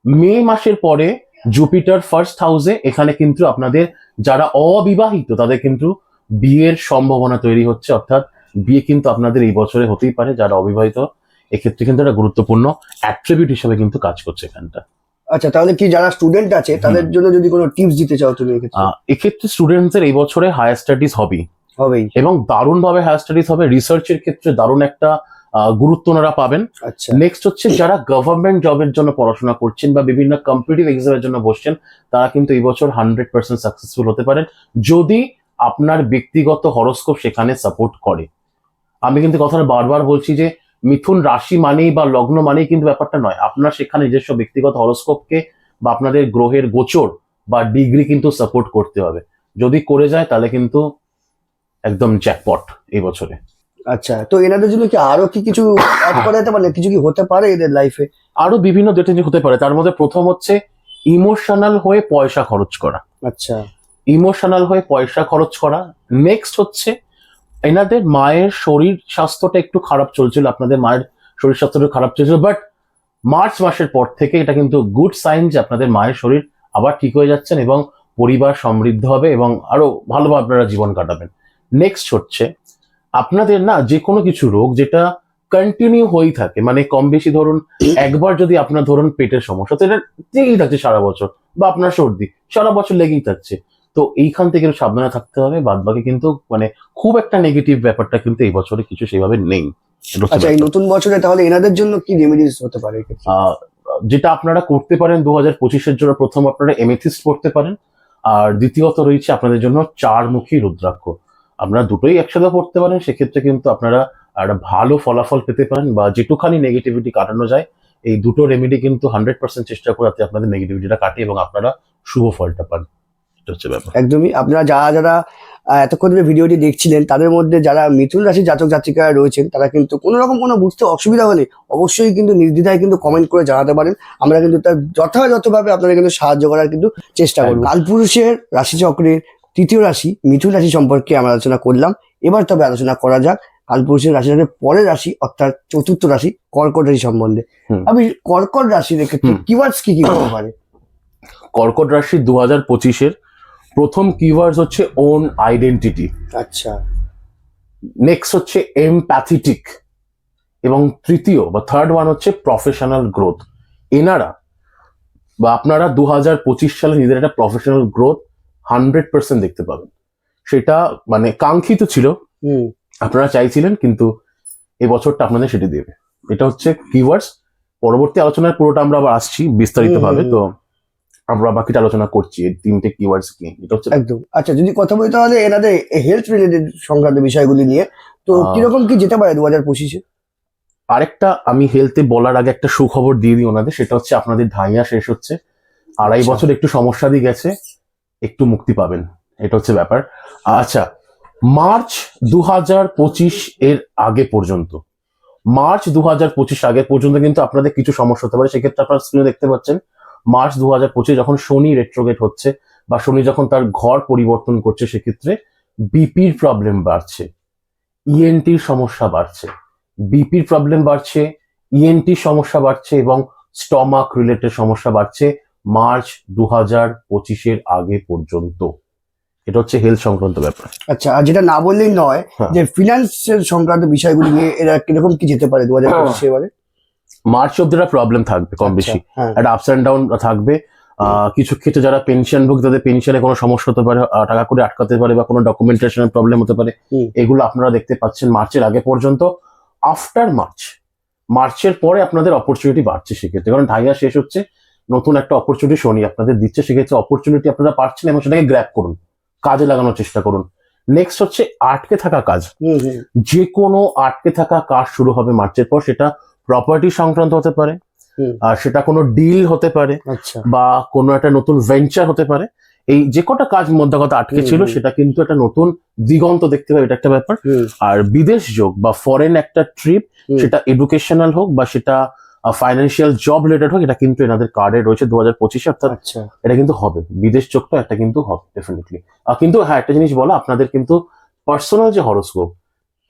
মে মাসের পরে জুপিটার ফার্স্ট হাউসে, এখানে কিন্তু আপনাদের যারা অবিবাহিত তাদের কিন্তু বিয়ের সম্ভাবনা তৈরি হচ্ছে, অর্থাৎ বিয়ে কিন্তু আপনাদের এই বছরে হতেই পারে। যারা অবিবাহিত এক্ষেত্রে কিন্তু একটা গুরুত্বপূর্ণ অ্যাট্রিবিউট হিসেবে কিন্তু কাজ করছে এখানটা। আচ্ছা, তাহলে কি যারা স্টুডেন্ট আছে তাদের জন্য যদি কোনো টিপস দিতে চাও তুমি এক্ষেত্রে? এক্ষেত্রে স্টুডেন্টসদের এই বছরে হায়ার স্টাডিজ হবেই, হবেই। এবং দারুণ ভাবে হায়ার স্টাডিজ হবে। রিসার্চের ক্ষেত্রে দারুণ একটা গুরুত্ব ওনারা পাবেন। আচ্ছা, নেক্সট হচ্ছে যারা গভর্নমেন্ট জবের জন্য পড়াশোনা করছেন বা বিভিন্ন কম্পিটিটিভ এক্সামের জন্য বসছেন, তারা কিন্তু এই বছর 100% সাকসেসফুল হতে পারেন, যদি আপনার ব্যক্তিগত হরোস্কোপ সেখানে সাপোর্ট করে। আমি কিন্তু কথাটা বারবার বলছি যে মিথুন রাশি মানেই বা লগ্ন মানেই কিন্তু ব্যাপারটা নয়, আপনার সেখানে নিজস্ব ব্যক্তিগত হরোস্কোপকে বা আপনাদের গ্রহের গোচর বা ডিগ্রি কিন্তু সাপোর্ট করতে হবে। যদি করে যায় তাহলে কিন্তু একদম জ্যাকপট এই বছরে। আচ্ছা, তো এনাদের জন্য কি আরো কি কিছু অ্যাড করা যেতে পারে, কিছু কি হতে পারে এদের লাইফে? আরো বিভিন্ন ডেটে হতে পারে, তার মধ্যে প্রথম হচ্ছে ইমোশনাল হয়ে পয়সা খরচ করা। আচ্ছা, ইমোশনাল হয়ে পয়সা খরচ করা। নেক্সট হচ্ছে এনাদের মায়ের শরীর স্বাস্থ্যটা একটু খারাপ চলছিল, আপনাদের মায়ের শরীর স্বাস্থ্যটা খারাপ চলছিল, বাট মার্চ মাসের পর থেকে এটা কিন্তু গুড সাইন যে আপনাদের মায়ের শরীর আবার ঠিক হয়ে যাচ্ছেন এবং পরিবার সমৃদ্ধ হবে এবং আরো ভালোভাবে আপনারা জীবন কাটাবেন। নেক্সট হচ্ছে আপনাদের না যে কোনো কিছু রোগ যেটা কন্টিনিউ হয়েই থাকে, মানে কম বেশি ধরুন একবার যদি আপনার ধরুন পেটের সমস্যা, তো এটা লেগেই থাকছে সারা বছর, বা আপনার সর্দি সারা বছর লেগেই থাকছে, তো এইখান থেকে একটু সাবধানে থাকতে হবে। বাদ বাকি কিন্তু মানে খুব একটা নেগেটিভ ব্যাপারটা কিন্তু এই বছরে কিছু সেভাবে নেই। এটা হচ্ছে আচ্ছা, এই ব্যাপার। নতুন বছরে তাহলে এনাদের জন্য কি রেমেডিস হতে পারে এক্ষেত্রে? যেটা আপনারা করতে পারেন 2025-এর জন্য, প্রথম আপনারা এমেথিস্ট করতে পারেন, আর দ্বিতীয়ত রয়েছে আপনাদের জন্য চারমুখী রুদ্রাক্ষ। আপনারা দুটোই একসাথে করতে পারেন, সেক্ষেত্রে কিন্তু আপনারা একটা ভালো ফলাফল পেতে পারেন, বা যেটুখানি নেগেটিভিটি কাটানো যায় এই দুটো রেমেডি কিন্তু 100% চেষ্টা করে যাতে আপনাদের নেগেটিভিটিটা কাটে এবং আপনারা শুভ ফলটা পান। এটা হচ্ছে ব্যাপার। একদমই। আপনারা যারা যারা এতক্ষণ ধরে ভিডিওটি দেখছিলেন, তাদের মধ্যে যারা মিথুন রাশির জাতক জাতিকারা রয়েছেন, তারা কিন্তু কোনো রকম কোনো বুঝতে অসুবিধা হলে অবশ্যই কিন্তু নির্দ্বিধায় কিন্তু কমেন্ট করে জানাতে পারেন। আমরা কিন্তু তার যথাযথভাবে আপনাদের কিন্তু সাহায্য করার কিন্তু চেষ্টা করব। কালপুরুষের রাশিচক্রের তৃতীয় রাশি মিথুন রাশি সম্পর্কে আমরা আলোচনা করলাম। এবার তবে আলোচনা করা যাক কালপুরুষের রাশিচক্রের পরের রাশি অর্থাৎ চতুর্থ রাশি কর্কট রাশি সম্বন্ধে। আমি কর্কট রাশির ক্ষেত্রে কিওয়ার্ডস কি কি হতে পারে? কর্কট রাশি 2025-এর প্রথম কিওয়ার্ডস হচ্ছে ওন আইডেন্টিটি, আচ্ছা, নেক্সট হচ্ছে এমপ্যাথেটিক, এবং তৃতীয় বা থার্ড ওয়ান হচ্ছে প্রফেশনাল গ্রোথ। এনারা বা আপনারা 2025 সালে নিজের একটা প্রফেশনাল গ্রোথ 100% দেখতে পাবেন। সেটা মানে কাঙ্ক্ষিত ছিল, আপনারা চাইছিলেন, কিন্তু এই বছরটা আপনাদের সেটি দেবে। এটা হচ্ছে কিওয়ার্ডস। পরবর্তী আলোচনায় পুরোটা আমরা আবার আসছি বিস্তারিত ভাবে, তো আমরা বাকিটা আলোচনা করছি এই তিনটে কিওয়ার্ডস নিয়ে। এটা হচ্ছে একদম। আচ্ছা, যদি কথা বলি তাহলে এনাদের হেলথ রিলেটেড সংক্রান্ত বিষয়গুলি নিয়ে, তো কিরকম কি যেতে পারে 2025-এ? আরেকটা আমি হেলথে বলার আগে একটা সুখবর দিয়ে দিই ওনাদের, সেটা হচ্ছে আপনাদের ঢাইয়া শেষ হচ্ছে, 2.5 বছর একটু সমস্যা দিয়ে গেছে, একটু মুক্তি পাবেন। এটা হচ্ছে ব্যাপার। আচ্ছা, মার্চ 2025 এর আগে পর্যন্ত, মার্চ 2025 আগে পর্যন্ত কিন্তু আপনাদের কিছু সমস্যা হতে পারে। সেক্ষেত্রে আপনারা স্ক্রিনে দেখতে পাচ্ছেন মার্চ 2025 যখন শনি রেট্রোগেট হচ্ছে বা শনি যখন তার ঘর পরিবর্তন করছে, সেক্ষেত্রে বিপির প্রবলেম বাড়ছে, ইএনটির সমস্যা বাড়ছে, বিপির প্রবলেম বাড়ছে, ইএনটির সমস্যা বাড়ছে এবং স্টমাক রিলেটেড সমস্যা বাড়ছে মার্চ 2025-এর আগে পর্যন্ত। এটা হচ্ছে হেলথ সংক্রান্ত ব্যাপার। আচ্ছা, আর যেটা না বললেই নয়, যে ফিনান্সের সংক্রান্ত বিষয়গুলি নিয়ে এরা কিরকম কি যেতে পারে 2025 এবারে? মার্চ অব্দি একটা প্রবলেম থাকবে কম বেশি, একটা আপস অ্যান্ড ডাউন থাকবে। কিছু ক্ষেত্রে যারা পেনশন ভোগ তাদের পেনশনে কোনো সমস্যা হতে পারে, টাকা করে আটকাতে পারে বা কোনো ডকুমেন্টেশনের প্রবলেম হতে পারে। এগুলো আপনারা দেখতে পাচ্ছেন মার্চের আগে পর্যন্ত। আফটার মার্চ, মার্চের পরে আপনাদের অপরচুনিটি বাড়ছে সেক্ষেত্রে, কারণ ঢাইয়া শেষ হচ্ছে, নতুন একটা অপরচুনিটি শনি আপনাদের দিচ্ছে, সেক্ষেত্রে অপরচুনিটি আপনারা পাচ্ছেন এবং সেটাকে গ্র্যাব করুন, কাজে লাগানোর চেষ্টা করুন। নেক্সট হচ্ছে আটকে থাকা কাজ, যে কোনো আটকে থাকা কাজ শুরু হবে মার্চের পর, সেটা প্রপার্টি সংক্রান্ত হতে পারে, আর সেটা কোনো ডিল হতে পারে, বা কোনো একটা নতুন ভেঞ্চার হতে পারে। এই যে কটা কাজ মধ্যে কথা আটকে ছিল সেটা কিন্তু একটা নতুন দিগন্ত দেখতে পাবে, এটা একটা ব্যাপার। আর বিদেশ যোগ বা ফরেন একটা ট্রিপ, সেটা এডুকেশনাল হোক বা সেটা ফাইন্যান্সিয়াল জব রিলেটেড হোক, এটা কিন্তু এনাদের কার্ডে রয়েছে 2025-এ, অর্থাৎ এটা কিন্তু হবে। বিদেশ যোগটা একটা কিন্তু হবে ডেফিনেটলি। কিন্তু হ্যাঁ, একটা জিনিস বলো, আপনাদের কিন্তু পার্সোনাল যে হরোস্কোপ,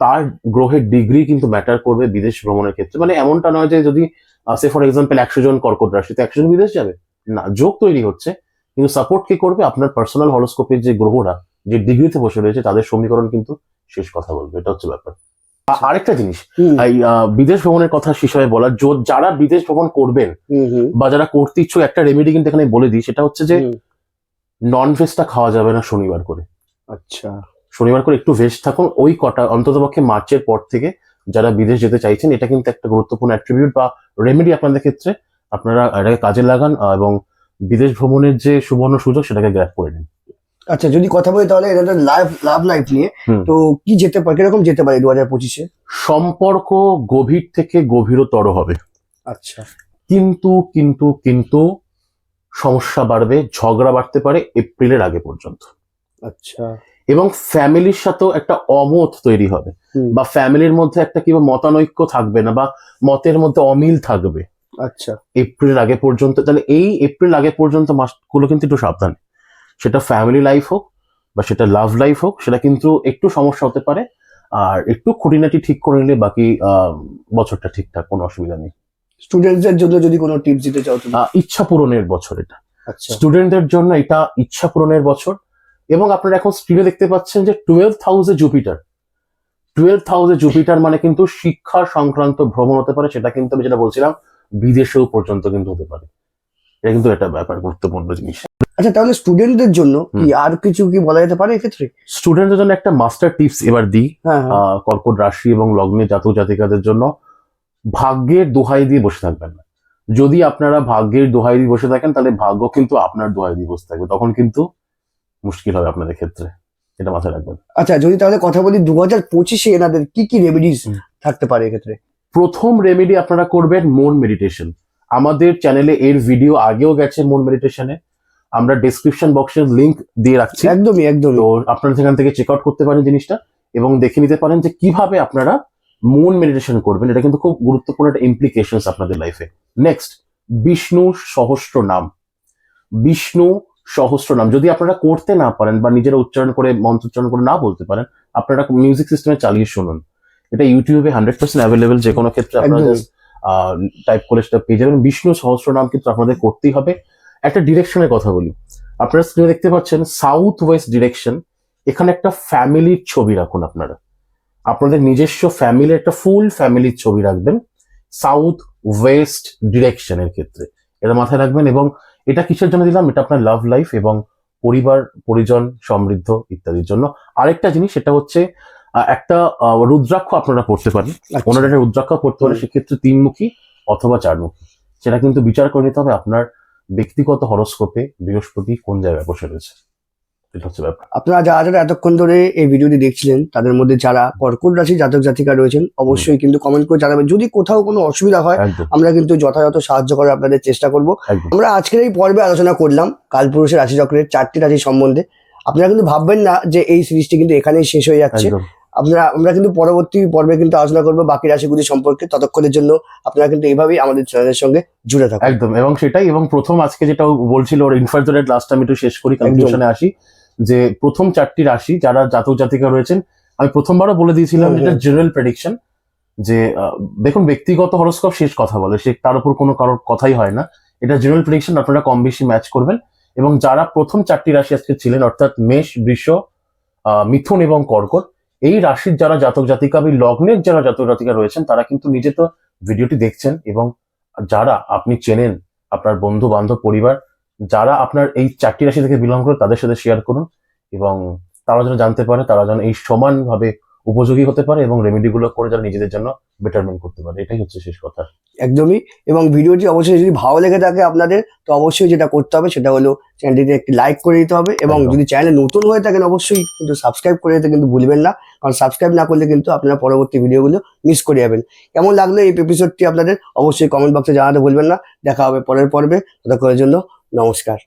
তার গ্রহের ডিগ্রি কিন্তু ম্যাটার করবে বিদেশ ভ্রমণের ক্ষেত্রে। মানে এমনটা নয় যে যদি সে ফর এক্সাম্পল 100 জন কর্কট রাশি, তো 100 জন বিদেশ যাবে, না, যোগ তৈরি হচ্ছে, কিন্তু সাপোর্ট কে করবে? আপনার পার্সোনাল হরোস্কোপের যে গ্রহরা যে ডিগ্রিতে বসে রয়েছে তাদের সমীকরণ কিন্তু শেষ কথা বলবে, এটা হচ্ছে ব্যাপার। আরেকটা জিনিস, এই বিদেশ ভ্রমণের কথা হিসেবে বলার, যারা বিদেশ ভ্রমণ করবেন বা যারা করতে ইচ্ছুক, একটা রেমেডি কিন্তু এখানে বলে দিই, সেটা হচ্ছে যে নন ভেজটা খাওয়া যাবে না শনিবার করে। আচ্ছা, শনিবার করে একটু ভেজ থাকুন ওই কটা, অন্ততপক্ষে মার্চের পর থেকে যারা বিদেশ যেতে চাইছেন, এটা কিন্তু একটা গুরুত্বপূর্ণ অ্যাট্রিবিউট বা রেমেডি আপনাদের ক্ষেত্রে। আপনারা এটাকে কাজে লাগান এবং বিদেশ ভ্রমণের যে সুবর্ণ সুযোগ সেটাকে গ্র্যাব করে নিন। আচ্ছা, যদি কথা বলি তাহলে এটা লাভ লাইফ নিয়ে, তো কি যেতে পারে, কিরকম যেতে পারে 2025-এ? সম্পর্ক গভীর থেকে গভীরতর হবে। আচ্ছা, কিন্তু কিন্তু কিন্তু সমস্যা বাড়বে, ঝগড়া বাড়তে পারে এপ্রিলের আগে পর্যন্ত। আচ্ছা, এবং ফ্যামিলির সাথেও একটা অমত তৈরি হবে, বা ফ্যামিলির মধ্যে একটা কিংবা মতানৈক্য থাকবে না, বা মতের মধ্যে অমিল থাকবে। আচ্ছা, এপ্রিল আগে পর্যন্ত, তাহলে এই এপ্রিল আগে পর্যন্ত মাসগুলো কিন্তু একটু সাবধান। সেটা ফ্যামিলি লাইফ হোক বা সেটা লাভ লাইফ হোক, সেটা কিন্তু একটু সমস্যা হতে পারে। আর একটু খুঁটিনাটি ঠিক করে নিলে বাকি বছরটা ঠিকঠাক, কোনো অসুবিধা নেই। স্টুডেন্টদের জন্য যদি কোনো টিপস দিতে চাও তুমি? ইচ্ছা পূরণের বছর এটা। আচ্ছা, স্টুডেন্টদের জন্য এটা ইচ্ছা পূরণের বছর। এবং আপনারা এখন স্ক্রিনে দেখতে পাচ্ছেন যে 12th হাউসে জুপিটার। 12th হাউসে জুপিটার মানে কিন্তু শিক্ষা সংক্রান্ত ভ্রমণ হতে পারে, সেটা কিন্তু আমি যেটা বলছিলাম বিদেশেও পর্যন্ত কিন্তু হতে পারে। এটা কিন্তু একটা ব্যাপার, গুরুত্বপূর্ণ জিনিস। আচ্ছা, তাহলে স্টুডেন্টদের জন্য কি আর কিছু কি বলা যেতে পারে এক্ষেত্রে? স্টুডেন্টদের জন্য একটা মাস্টার টিপস এবার দিই। হ্যাঁ, কর্কট রাশি এবং লগ্নে জাতক জাতিকাদের জন্য ভাগ্যের দোহাই দিয়ে বসে থাকবেন না। যদি আপনারা ভাগ্যের দোহাই দিয়ে বসে থাকেন, তাহলে ভাগ্য কিন্তু আপনার দোহাই দিয়ে বসে থাকবে, তখন কিন্তু মুশকিল হবে আপনাদের ক্ষেত্রে, এটা মাথায় রাখবেন। আচ্ছা, যদি তাহলে কথা বলি 2025-এ এনাদের কি কি রেমেডিস থাকতে পারে এক্ষেত্রে? প্রথম রেমেডি আপনারা করবেন মন মেডিটেশন। আমাদের চ্যানেলে এর ভিডিও আগেও গেছে মন মেডিটেশনে, আমরা ডেসক্রিপশন বক্সের লিংক দিয়ে রাখছি। একদমই একদমই। তো আপনারা সেখান থেকে চেক আউট করতে পারেন জিনিসটা, এবং দেখে নিতে পারেন যে কিভাবে আপনারা মন মেডিটেশন করবেন। এটা কিন্তু খুব গুরুত্বপূর্ণ একটা ইমপ্লিকেশনস আপনাদের লাইফে। নেক্সট, বিষ্ণু সহস্র নাম। বিষ্ণু সহস্র নাম যদি আপনারা করতে না পারেন বা নিজেরা উচ্চারণ করে মন্ত্র উচ্চারণ করে না বলতে পারেন, আপনারা মিউজিক সিস্টেমে চালিয়ে শুনুন। এটা ইউটিউবে 100% অ্যাভেলেবেল, যে কোনো ক্ষেত্রে আপনারা টাইপ করে সেটা পেয়ে যাবেন। বিষ্ণু সহস্র নাম কিন্তু আপনাদের করতেই হবে। একটা ডিরেকশনের কথা বলি, আপনারা স্ক্রিনে দেখতে পাচ্ছেন সাউথ ওয়েস্ট ডিরেকশন। এখানে একটা ফ্যামিলির ছবি রাখুন, আপনারা আপনাদের নিজস্ব ফ্যামিলির একটা ফুল ফ্যামিলির ছবি রাখবেন সাউথ ওয়েস্ট ডিরেকশনের ক্ষেত্রে, এটা মাথায় রাখবেন। এবং এটা কিসের জন্য দিলাম? এটা আপনার লাভ লাইফ এবং পরিবার পরিজন সমৃদ্ধ ইত্যাদির জন্য। আরেকটা জিনিস, সেটা হচ্ছে একটা রুদ্রাক্ষ আপনারা পড়তে পারেন। ওনারা একটা রুদ্রাক্ষ পড়তে পারে, সেক্ষেত্রে 3মুখী অথবা 4মুখী, সেটা কিন্তু বিচার করে নিতে হবে আপনার ব্যক্তিগত হরোস্কোপে বৃহস্পতি কোন জায়গায় বসে রয়েছে। এটা হচ্ছে ব্যাপার। আপনারা যারা যারা এতক্ষণ ধরে এই ভিডিওটি দেখছিলেন, তাদের মধ্যে যারা কর্কট রাশি জাতক জাতিকা রয়েছেন, অবশ্যই কিন্তু কমেন্ট করে জানাবেন। যদি কোথাও কোনো অসুবিধা হয়, আমরা কিন্তু যথাযথ সাহায্য করার আপনাদের চেষ্টা করব। আমরা আজকের এই পর্বে আলোচনা করলাম কালপুরুষের রাশিচক্রের 4টি রাশি সম্বন্ধে। আপনারা কিন্তু ভাববেন না যে এই সিরিজটি কিন্তু এখানেই শেষ হয়ে যাচ্ছে। আমরা কিন্তু পরবর্তী পর্বে কিন্তু আলোচনা করবো বাকি রাশিগুলি সম্পর্কে। ততক্ষণের জন্য আপনারা কিন্তু এইভাবেই আমাদের চ্যানেলের সঙ্গে জুড়ে থাকুন। একদম, এবং সেটাই। এবং প্রথম আজকে যেটা বলছিল ওর ইনফার্জনের লাস্ট আমি একটু শেষ করি, কনক্লুশনে আসি, যে প্রথম 4টি রাশি যারা জাতক জাতিকা রয়েছেন, আমি প্রথমবারও বলে দিয়েছিলাম এটা জেনারেল প্রেডিকশন, যে দেখুন ব্যক্তিগত হরোস্কোপ শেষ কথা বলে, সে তার উপর কোনো কারোর কথাই হয় না। এটা জেনারেল প্রেডিকশন, আপনারা কম বেশি ম্যাচ করবেন। এবং যারা প্রথম 4টি রাশি আজকে ছিলেন, অর্থাৎ মেষ, বৃষ, মিথুন এবং কর্কট, এই রাশির যারা জাতক জাতিকা বা লগ্নের যারা জাতক জাতিকা রয়েছেন, তারা কিন্তু নিজে তো ভিডিওটি দেখছেন, এবং যারা আপনি চেনেন, আপনার বন্ধু বান্ধব পরিবার যারা আপনার এই 4টি রাশি থেকে বিলং করে, তাদের সাথে শেয়ার করুন, এবং তারা যেন জানতে পারে, তারা যেন এই সমানভাবে উপযোগী হতে পারে এবং রেমেডিগুলো করে যারা নিজেদের জন্য বেটারমেন্ট করতে পারে। এটাই হচ্ছে শেষ কথা। একদমই। এবং ভিডিওটি অবশ্যই যদি ভালো লেগে থাকে আপনাদের, তো অবশ্যই যেটা করতে হবে সেটা হলো চ্যানেলটিতে একটি লাইক করে দিতে হবে। এবং যদি চ্যানেলে নতুন হয়ে থাকেন, অবশ্যই কিন্তু সাবস্ক্রাইব করে দিতে কিন্তু ভুলবেন না, কারণ সাবস্ক্রাইব না করলে কিন্তু আপনারা পরবর্তী ভিডিওগুলো মিস করে যাবেন। কেমন লাগলো এই এপিসোডটি আপনাদের, অবশ্যই কমেন্ট বক্সে জানাতে ভুলবেন না। দেখা হবে পরের পর্বে, ততক্ষণের জন্য নমস্কার।